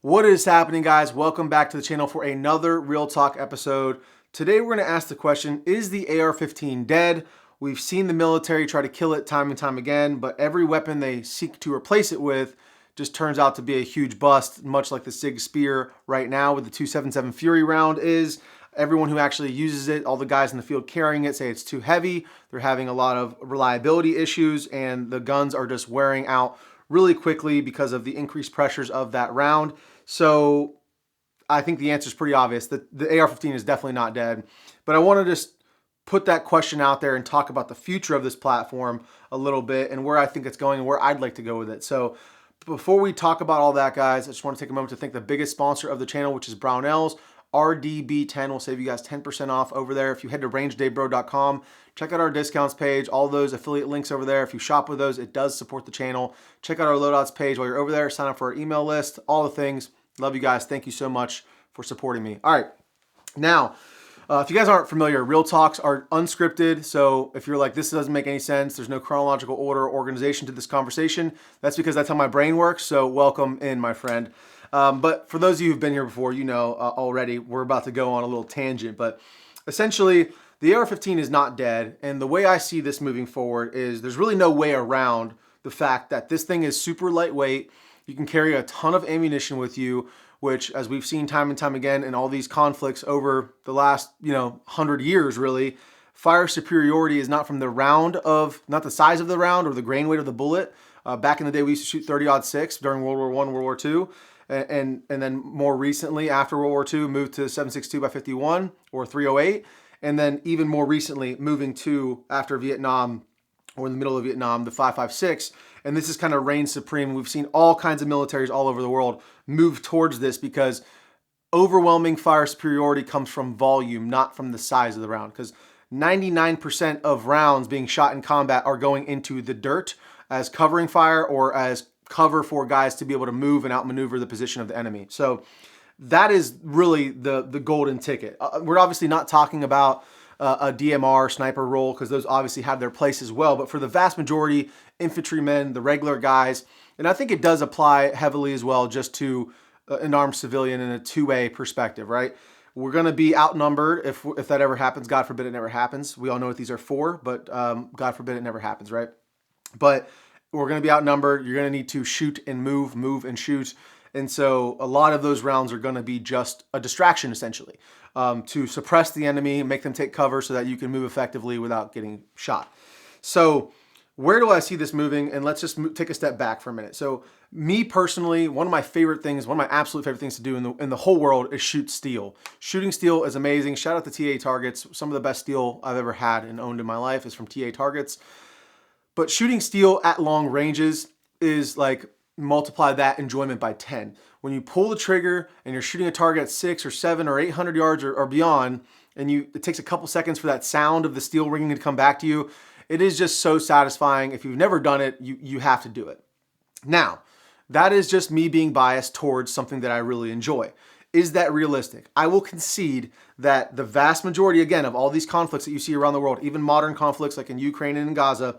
What is happening, guys? Welcome back to the channel for another Real Talk episode. Today we're going to ask the question, is the AR-15 dead? We've seen the military try to kill it time and time again, but every weapon they seek to replace it with just turns out to be a huge bust, much like the SIG Spear right now with the 277 Fury round is. Everyone who actually uses it, all the guys in the field carrying it say it's too heavy. They're having a lot of reliability issues and the guns are just wearing out really quickly because of the increased pressures of that round. So I think the answer is pretty obvious that the AR-15 is definitely not dead. But I want to just put that question out there and talk about the future of this platform a little bit and where I think it's going and where I'd like to go with it. So before we talk about all that, guys, I just want to take a moment to thank the biggest sponsor of the channel, which is Brownells. RDB10 will save you guys 10% off over there. If you head to rangedaybro.com, check out our discounts page, all those affiliate links over there. If you shop with those, it does support the channel. Check out our loadouts page while you're over there. Sign up for our email list, all the things. Love you guys. Thank you so much for supporting me. All right. Now, if you guys aren't familiar, Real Talks are unscripted. So if you're like, this doesn't make any sense, there's no chronological order or organization to this conversation, that's because that's how my brain works. So welcome in, my friend. But for those of you who've been here before, you know already, we're about to go on a little tangent. But essentially, the AR-15 is not dead. And the way I see this moving forward is there's really no way around the fact that this thing is super lightweight. You can carry a ton of ammunition with you, which, as we've seen time and time again in all these conflicts over the last 100 years, really, fire superiority is not from the round of, not the size of the round or the grain weight of the bullet. Back in the day, we used to shoot 30-06 during World War I, World War II. And then more recently, after World War II, moved to 7.62 by 51 or 308. And then even more recently, moving to, after Vietnam or in the middle of Vietnam, the 5.56. And this is kind of reigned supreme. We've seen all kinds of militaries all over the world move towards this because overwhelming fire superiority comes from volume, not from the size of the round. Because 99% of rounds being shot in combat are going into the dirt as covering fire or as cover for guys to be able to move and outmaneuver the position of the enemy. So that is really the golden ticket. We're obviously not talking about a DMR sniper role because those obviously have their place as well. But for the vast majority, infantrymen, the regular guys, and I think it does apply heavily as well just to an armed civilian in a two-way perspective, right? We're going to be outnumbered if that ever happens. God forbid it never happens. We all know what these are for, but God forbid it never happens, right? But we're going to be outnumbered. You're going to need to shoot and move and shoot. And so a lot of those rounds are going to be just a distraction, essentially, to suppress the enemy, make them take cover so that you can move effectively without getting shot. So where do I see this moving? And let's just take a step back for a minute. So me personally, one of my favorite things, one of my absolute favorite things to do in the whole world is shoot steel. Shooting steel is amazing. Shout out to TA Targets. Some of the best steel I've ever had and owned in my life is from TA Targets. But shooting steel at long ranges is like multiply that enjoyment by 10. When you pull the trigger and you're shooting a target at 6 or 7 or 800 yards or beyond, and it takes a couple seconds for that sound of the steel ringing to come back to you, it is just so satisfying. If you've never done it, you have to do it. Now, that is just me being biased towards something that I really enjoy. Is that realistic? I will concede that the vast majority, again, of all these conflicts that you see around the world, even modern conflicts like in Ukraine and in Gaza,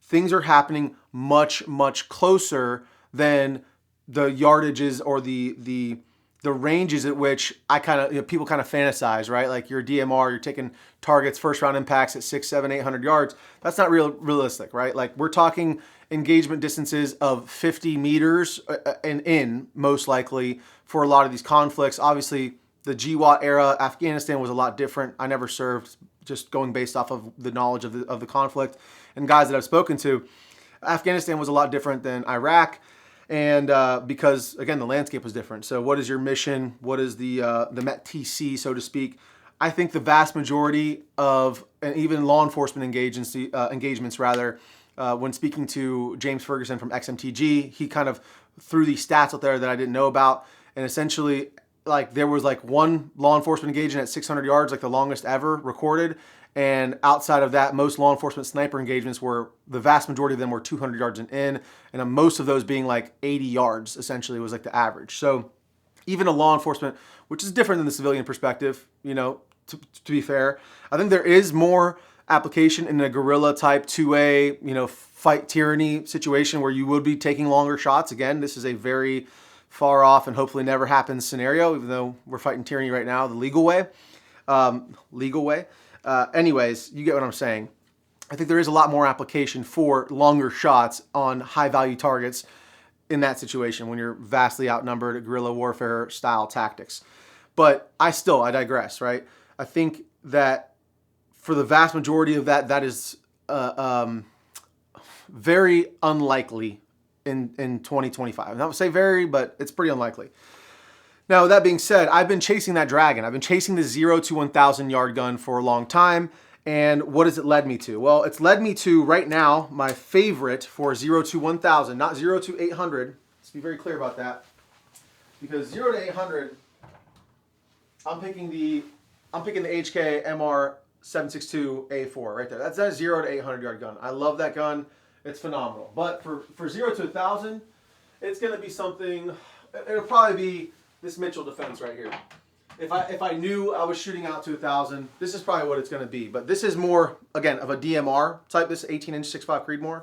things are happening much, much closer than the yardages or the ranges at which I kind of, people kind of fantasize, right? Like your DMR, you're taking targets, first round impacts at 6, 7, 800 yards. That's not realistic, right? Like we're talking engagement distances of 50 meters and in most likely for a lot of these conflicts. Obviously the GWAT era, Afghanistan was a lot different. I never served, just going based off of the knowledge of the conflict and guys that I've spoken to. Afghanistan was a lot different than Iraq. And because, again, the landscape was different. So what is your mission? What is the Met TC, so to speak? I think the vast majority of, and even law enforcement engagements, when speaking to James Ferguson from XMTG, he kind of threw these stats out there that I didn't know about. And essentially, like there was like one law enforcement engagement at 600 yards, like the longest ever recorded. And outside of that, most law enforcement sniper engagements the vast majority of them were 200 yards and in, and most of those being like 80 yards, essentially, was like the average. So even a law enforcement, which is different than the civilian perspective, to be fair, I think there is more application in a guerrilla type 2A, fight tyranny situation where you would be taking longer shots. Again, this is a very far off and hopefully never happens scenario, even though we're fighting tyranny right now, the legal way. Anyways, you get what I'm saying. I think there is a lot more application for longer shots on high value targets in that situation when you're vastly outnumbered, guerrilla warfare style tactics. But I digress, right? I think that for the vast majority of that is very unlikely in 2025. I don't say very, but it's pretty unlikely. Now, with that being said, I've been chasing that dragon. I've been chasing the 0 to 1,000 yard gun for a long time. And what has it led me to? Well, it's led me to, right now, my favorite for 0 to 1,000, not 0 to 800. Let's be very clear about that. Because 0 to 800, I'm picking the HK MR762A4 right there. That's a 0 to 800 yard gun. I love that gun. It's phenomenal. But for 0 to 1,000, it's going to be something, it'll probably be this Mitchell defense right here. If I knew I was shooting out to 1,000, this is probably what it's going to be. But this is more, again, of a DMR type, this 18-inch 6.5 Creedmoor.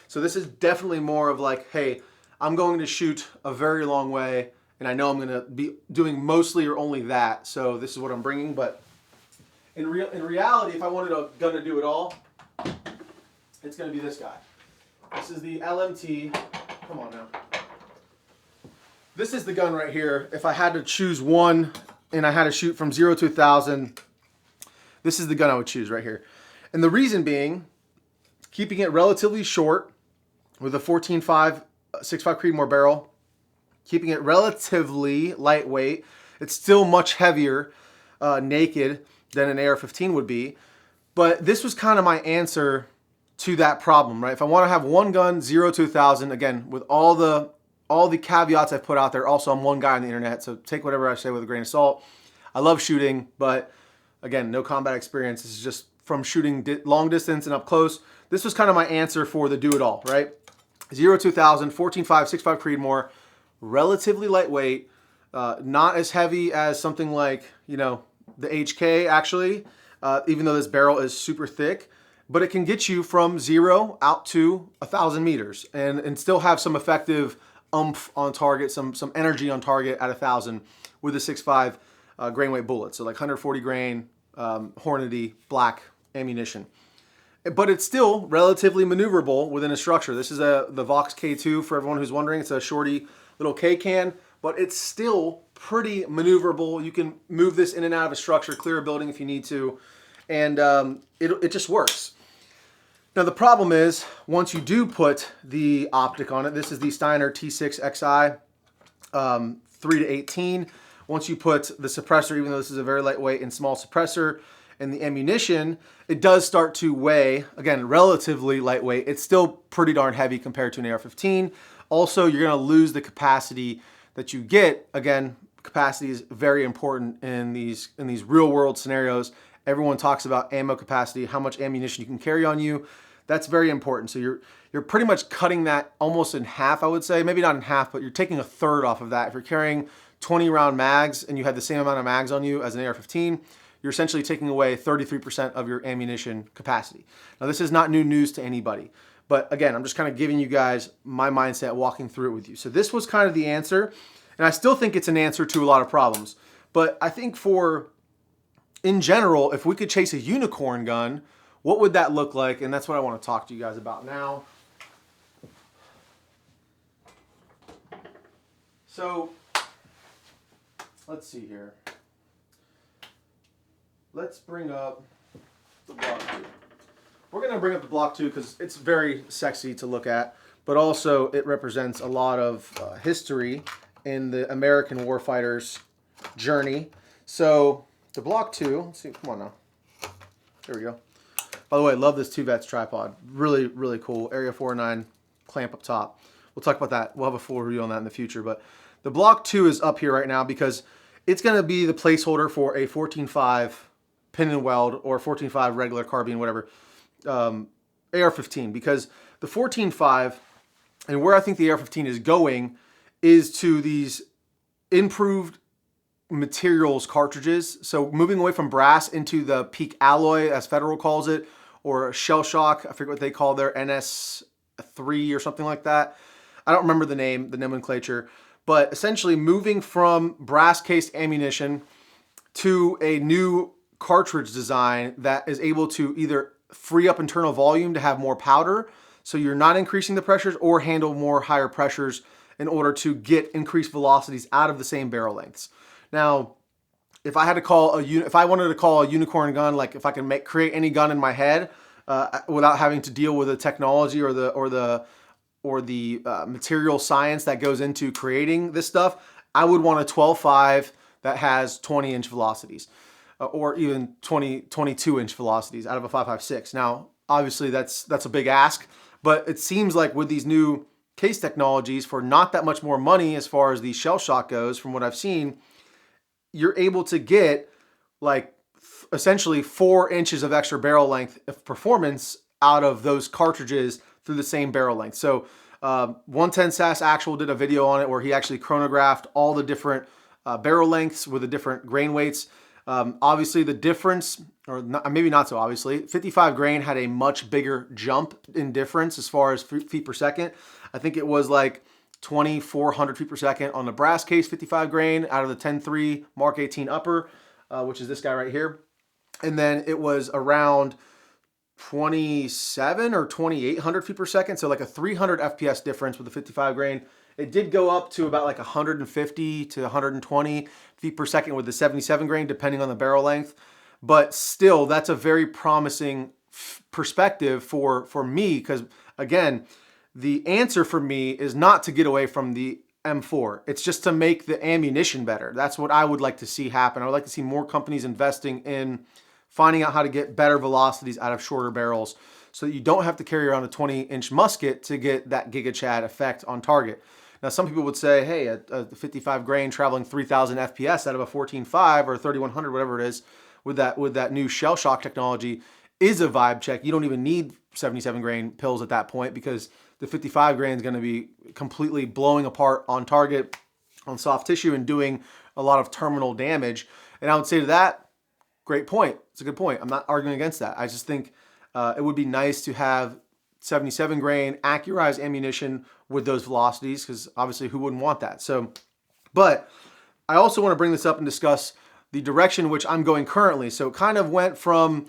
So this is definitely more of like, hey, I'm going to shoot a very long way, and I know I'm going to be doing mostly or only that. So this is what I'm bringing. But in reality, if I wanted a gun to do it all, it's going to be this guy. This is the LMT. Come on now. This is the gun right here. If I had to choose one and I had to shoot from 0 to 1,000, this is the gun I would choose right here. And the reason being, keeping it relatively short with a 14.5 6.5 Creedmoor barrel, keeping it relatively lightweight. It's still much heavier naked than an AR-15 would be. But this was kind of my answer to that problem, right? If I want to have one gun, 0 to 1,000, again, with all the caveats I've put out there. Also, I'm one guy on the internet, so take whatever I say with a grain of salt. I love shooting, but again, no combat experience. This is just from shooting long distance and up close. This was kind of my answer for the do-it-all, right? 0 to 1,000, 14.5, 6.5 Creedmoor, relatively lightweight, not as heavy as something like, you know, the HK actually, even though this barrel is super thick. But it can get you from 0 out to 1,000 meters and still have some effective oomph on target, some energy on target at 1,000 with a 6.5 grain weight bullet. So like 140 grain Hornady black ammunition. But it's still relatively maneuverable within a structure. This is the Vox K2 for everyone who's wondering. It's a shorty little K can, but it's still pretty maneuverable. You can move this in and out of a structure, clear a building if you need to, and it just works. Now the problem is, once you do put the optic on it, this is the Steiner T6XI 3 to 18. Once you put the suppressor, even though this is a very lightweight and small suppressor, and the ammunition, it does start to weigh, again, relatively lightweight. It's still pretty darn heavy compared to an AR-15. Also, you're gonna lose the capacity that you get. Again, capacity is very important in these real world scenarios. Everyone talks about ammo capacity, how much ammunition you can carry on you. That's very important. So you're pretty much cutting that almost in half, I would say. Maybe not in half, but you're taking a third off of that. If you're carrying 20 round mags and you had the same amount of mags on you as an AR-15, you're essentially taking away 33% of your ammunition capacity. Now, this is not new news to anybody. But again, I'm just kind of giving you guys my mindset, walking through it with you. So this was kind of the answer. And I still think it's an answer to a lot of problems. But I think in general, if we could chase a unicorn gun, what would that look like? And that's what I want to talk to you guys about now. So let's see here. Let's bring up the Block 2. We're going to bring up the Block 2 because it's very sexy to look at, but also it represents a lot of history in the American warfighter's journey. So the Block 2, let's see, come on now. There we go. By the way, I love this 2VETS tripod. Really, really cool. Area 409 clamp up top. We'll talk about that. We'll have a full review on that in the future. But the Block 2 is up here right now because it's going to be the placeholder for a 14.5 pin and weld or 14.5 regular carbine, whatever, AR-15. Because the 14.5 and where I think the AR-15 is going is to these improved materials cartridges. So moving away from brass into the peak alloy, as Federal calls it, or shell shock. I forget what they call their NS3 or something like that. I don't remember the name, the nomenclature, But essentially moving from brass cased ammunition to a new cartridge design that is able to either free up internal volume to have more powder, so you're not increasing the pressures, or handle more higher pressures in order to get increased velocities out of the same barrel lengths. Now, if I wanted to call a unicorn gun, like if I can create any gun in my head without having to deal with the technology or the material science that goes into creating this stuff, I would want a 12.5 that has 20-inch velocities, or even 22-inch velocities out of a 5.56. Now, obviously, that's a big ask, but it seems like with these new case technologies, for not that much more money as far as the shell shock goes, from what I've seen, you're able to get like essentially 4 inches of extra barrel length of performance out of those cartridges through the same barrel length. So 110 SAS Actual did a video on it where he actually chronographed all the different barrel lengths with the different grain weights. Obviously the difference, or not, maybe not so obviously, 55 grain had a much bigger jump in difference as far as feet per second. I think it was like 2,400 feet per second on the brass case 55 grain out of the 10.3 Mark 18 upper, which is this guy right here. And then it was around 27 or 2,800 feet per second. So like a 300 FPS difference with the 55 grain. It did go up to about like 150 to 120 feet per second with the 77 grain, depending on the barrel length. But still, that's a very promising perspective for me, because again, the answer for me is not to get away from the M4. It's just to make the ammunition better. That's what I would like to see happen. I would like to see more companies investing in finding out how to get better velocities out of shorter barrels so that you don't have to carry around a 20-inch musket to get that Giga Chad effect on target. Now, some people would say, hey, a 55 grain traveling 3,000 FPS out of a 14.5 or 3,100, whatever it is, with that new shell shock technology is a vibe check. You don't even need 77 grain pills at that point, because the 55 grain is going to be completely blowing apart on target on soft tissue and doing a lot of terminal damage. And I would say to that, great point. It's a good point. I'm not arguing against that. I just think it would be nice to have 77 grain accurized ammunition with those velocities, because obviously who wouldn't want that? So, but I also want to bring this up and discuss the direction which I'm going currently. So it kind of went from,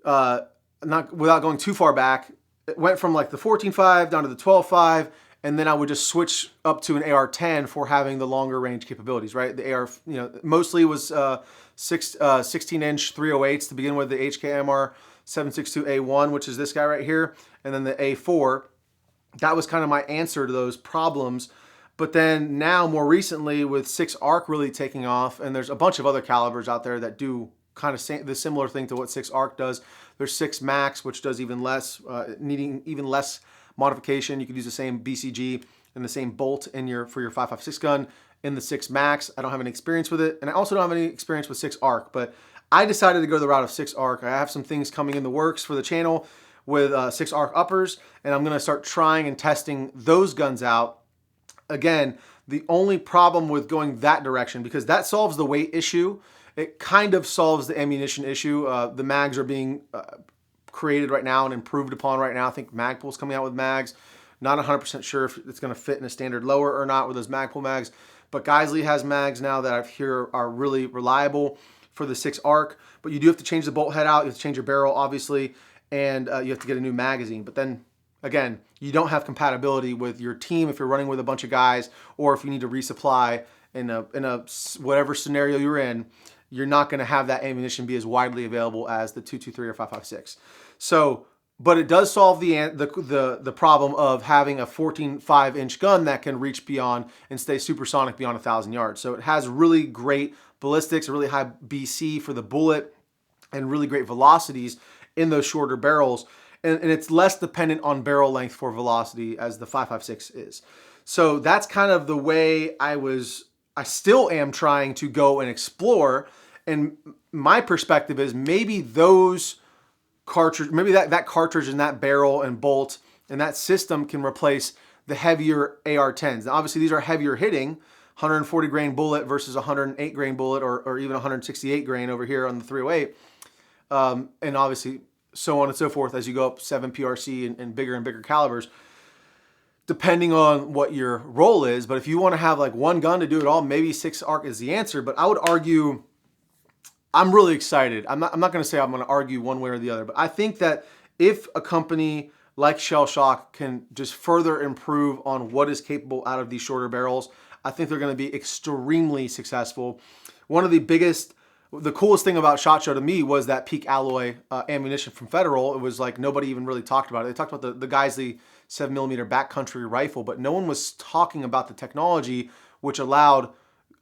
without going too far back, it went from like the 14.5 down to the 12.5, and then I would just switch up to an AR10 for having the longer range capabilities, right? The AR, mostly was 16-inch 308s to begin with, the HKMR 762A1, which is this guy right here, and then the A4. That was kind of my answer to those problems. But then now, more recently, with 6 ARC really taking off, and there's a bunch of other calibers out there that do kind of the similar thing to what 6 ARC does. There's 6 Max, which does even less, needing even less modification. You could use the same BCG and the same bolt for your 5.56 gun in the 6 Max. I don't have any experience with it, and I also don't have any experience with 6 ARC, but I decided to go the route of 6 ARC. I have some things coming in the works for the channel with 6 ARC uppers, and I'm going to start trying and testing those guns out. Again, the only problem with going that direction, because that solves the weight issue, it kind of solves the ammunition issue. The mags are being created right now and improved upon right now. I think Magpul's coming out with mags. Not 100% sure if it's going to fit in a standard lower or not with those Magpul mags, but Geisley has mags now that I hear are really reliable for the 6 ARC, but you do have to change the bolt head out. You have to change your barrel, obviously, and you have to get a new magazine. But then again, you don't have compatibility with your team if you're running with a bunch of guys, or if you need to resupply in a whatever scenario you're in. You're not going to have that ammunition be as widely available as the 223 or 5.56. So, but it does solve the problem of having a 14.5-inch gun that can reach beyond and stay supersonic beyond 1,000 yards. So it has really great ballistics, a really high BC for the bullet, and really great velocities in those shorter barrels. And it's less dependent on barrel length for velocity as the 5.56 is. So that's kind of the way I still am trying to go and explore. And my perspective is maybe those cartridge, maybe that cartridge and that barrel and bolt and that system can replace the heavier AR-10s. Now, obviously, these are heavier hitting, 140 grain bullet versus 108 grain bullet, or even 168 grain over here on the 308. And obviously, so on and so forth as you go up 7 PRC and bigger calibers. depending on what your role is. But if you want to have like one gun to do it all, maybe 6 ARC is the answer. But I would argue, I'm really excited. I'm not going to say I'm going to argue one way or the other, but I think that if a company like Shell Shock can just further improve on what is capable out of these shorter barrels, I think they're going to be extremely successful. One of the coolest thing about SHOT Show to me was that peak alloy ammunition from Federal. It was like nobody even really talked about it. They talked about the Geisley 7mm backcountry rifle, but no one was talking about the technology which allowed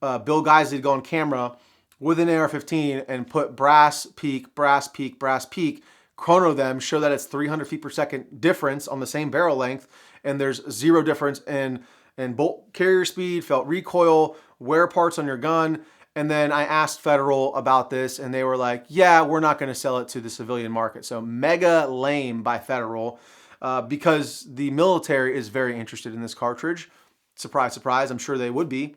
Bill Geisley to go on camera with an AR-15 and put brass peak, brass peak, brass peak, chrono them, show that it's 300 feet per second difference on the same barrel length, and there's zero difference in bolt carrier speed, felt recoil, wear parts on your gun. And then I asked Federal about this, and they were like, yeah, we're not going to sell it to the civilian market. So mega lame by Federal, because the military is very interested in this cartridge. Surprise, surprise, I'm sure they would be,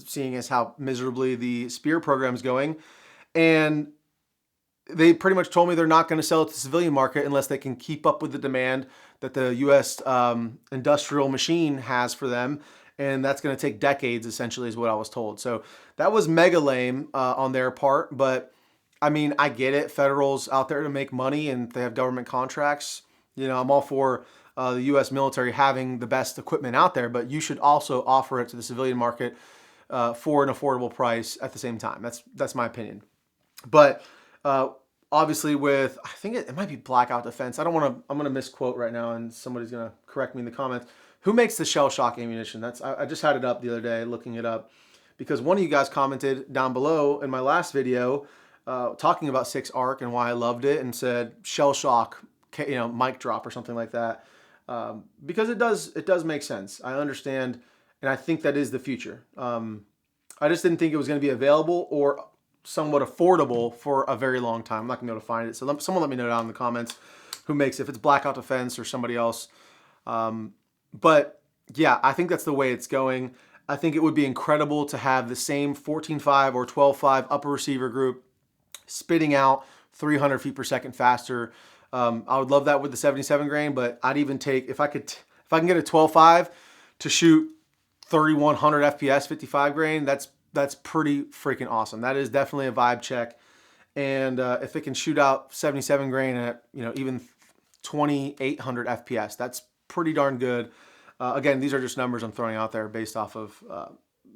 seeing as how miserably the Spear program is going. And they pretty much told me they're not going to sell it to the civilian market unless they can keep up with the demand that the U.S. Industrial machine has for them. And that's going to take decades, essentially, is what I was told. So that was mega lame on their part. But, I mean, I get it. Federal's out there to make money, and they have government contracts. You know, I'm all for the U.S. military having the best equipment out there, but you should also offer it to the civilian market for an affordable price at the same time. That's my opinion. But obviously with, I think it might be Blackout Defense. I'm going to misquote right now, and somebody's going to correct me in the comments. Who makes the Shell Shock ammunition? I just had it up the other day, looking it up, because one of you guys commented down below in my last video talking about 6 ARC and why I loved it, and said Shell Shock, you know, mic drop or something like that, because it does make sense. I understand, and I think that is the future. I just didn't think it was going to be available or somewhat affordable for a very long time. I'm not going to be able to find it, so someone let me know down in the comments who makes it, if it's Blackout Defense or somebody else. But yeah, I think that's the way it's going. I think it would be incredible to have the same 14.5 or 12.5 upper receiver group spitting out 300 feet per second faster. I would love that with the 77 grain, but I'd even take, if I can get a 12.5 to shoot 3,100 FPS 55 grain, that's pretty freaking awesome. That is definitely a vibe check. And if it can shoot out 77 grain at, you know, even 2,800 FPS, that's pretty darn good. Again, these are just numbers I'm throwing out there based off of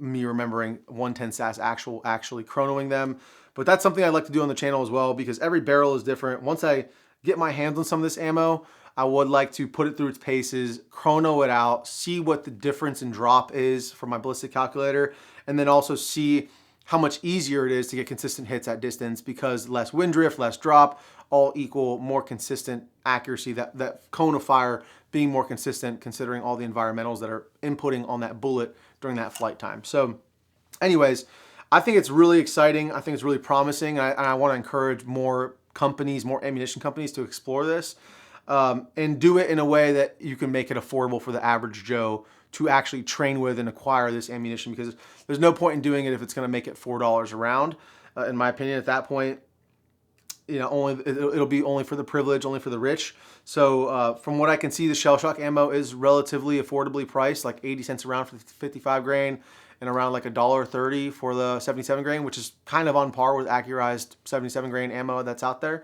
me remembering 110 SAS actually chronoing them. But that's something I'd like to do on the channel as well, because every barrel is different. Once I get my hands on some of this ammo, I would like to put it through its paces, chrono it out, see what the difference in drop is for my ballistic calculator, and then also see how much easier it is to get consistent hits at distance, because less wind drift, less drop, all equal more consistent accuracy, that cone of fire being more consistent considering all the environmentals that are inputting on that bullet during that flight time. So anyways, I think it's really exciting. I think it's really promising. And I want to encourage more companies, more ammunition companies to explore this and do it in a way that you can make it affordable for the average Joe to actually train with and acquire this ammunition, because there's no point in doing it if it's going to make it $4 a round. In my opinion, at that point, you know, it'll be only for the privileged, only for the rich. So from what I can see, the Shell Shock ammo is relatively affordably priced, like 80 cents a round for the 55 grain and around like $1.30 for the 77 grain, which is kind of on par with accurized 77 grain ammo that's out there.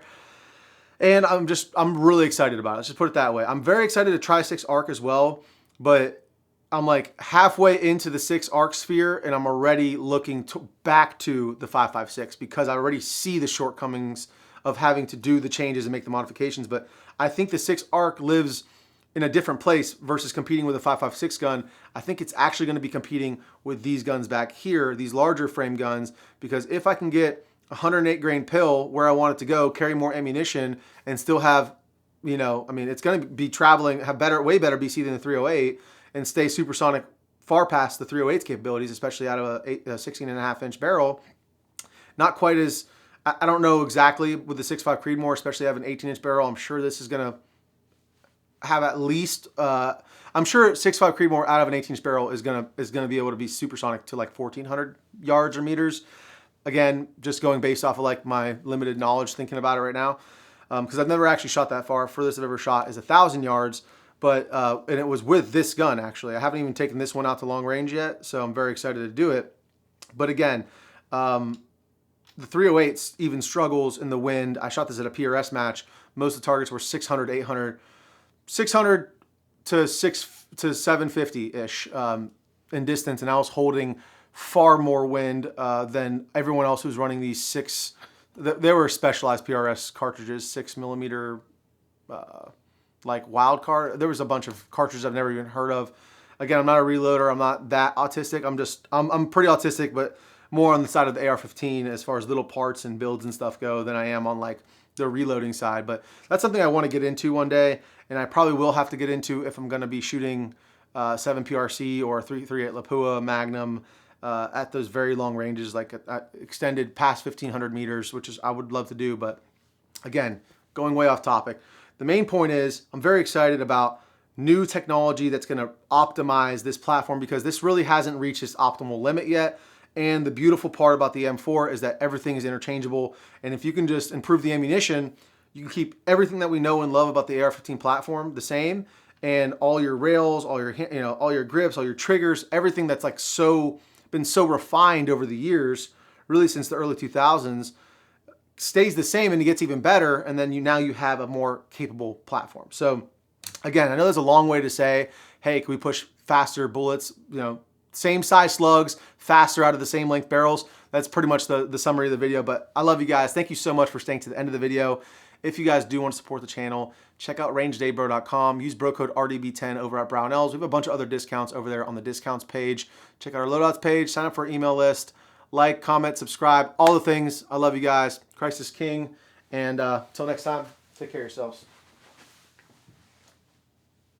And I'm really excited about it. Let's just put it that way. I'm very excited to try 6 ARC as well, but I'm like halfway into the 6 ARC sphere, and I'm already looking back to the 5.56 because I already see the shortcomings of having to do the changes and make the modifications. But I think the 6 ARC lives in a different place versus competing with a 5.56 gun. I think it's actually going to be competing with these guns back here, these larger frame guns, because if I can get 108 grain pill where I want it to go, carry more ammunition, and still have, you know, I mean, it's going to be traveling, have way better BC than the 308, and stay supersonic far past the 308's capabilities, especially out of a 16.5-inch barrel. Not quite as, I don't know exactly with the 6.5 Creedmoor, especially have an 18-inch barrel. I'm sure this is going to have at least, I'm sure 6.5 Creedmoor out of an 18-inch barrel is going to be able to be supersonic to like 1,400 yards or meters. Again, just going based off of like my limited knowledge thinking about it right now, because I've never actually shot that far. Furthest I've ever shot is 1,000 yards. But and it was with this gun, actually. I haven't even taken this one out to long range yet, so I'm very excited to do it. But again, the 308 even struggles in the wind. I shot this at a PRS match. Most of the targets were 600, 800, 600 to 750-ish in distance, and I was holding far more wind than everyone else who's running these six. They were specialized PRS cartridges, 6mm, like wild card. There was a bunch of cartridges I've never even heard of. Again, I'm not a reloader. I'm not that autistic. I'm pretty autistic, but more on the side of the AR15 as far as little parts and builds and stuff go than I am on like the reloading side. But that's something I want to get into one day, and I probably will have to get into if I'm going to be shooting 7 PRC or 338 Lapua Magnum at those very long ranges, like extended past 1,500 meters, which is I would love to do. But again, going way off topic. The main point is I'm very excited about new technology that's going to optimize this platform, because this really hasn't reached its optimal limit yet. And the beautiful part about the M4 is that everything is interchangeable. And if you can just improve the ammunition, you can keep everything that we know and love about the AR-15 platform the same, and all your rails, all your all your grips, all your triggers, everything that's like been so refined over the years, really since the early 2000s, stays the same and it gets even better. And then now you have a more capable platform. So again, I know there's a long way to say, hey, can we push faster bullets? Same size slugs, faster out of the same length barrels. That's pretty much the summary of the video. But I love you guys. Thank you so much for staying to the end of the video. If you guys do want to support the channel, check out rangedabro.com. Use bro code RDB10 over at Brownells. We have a bunch of other discounts over there on the discounts page. Check out our loadouts page. Sign up for our email list. Like, comment, subscribe, all the things. I love you guys. Christ is King. And until next time, take care of yourselves.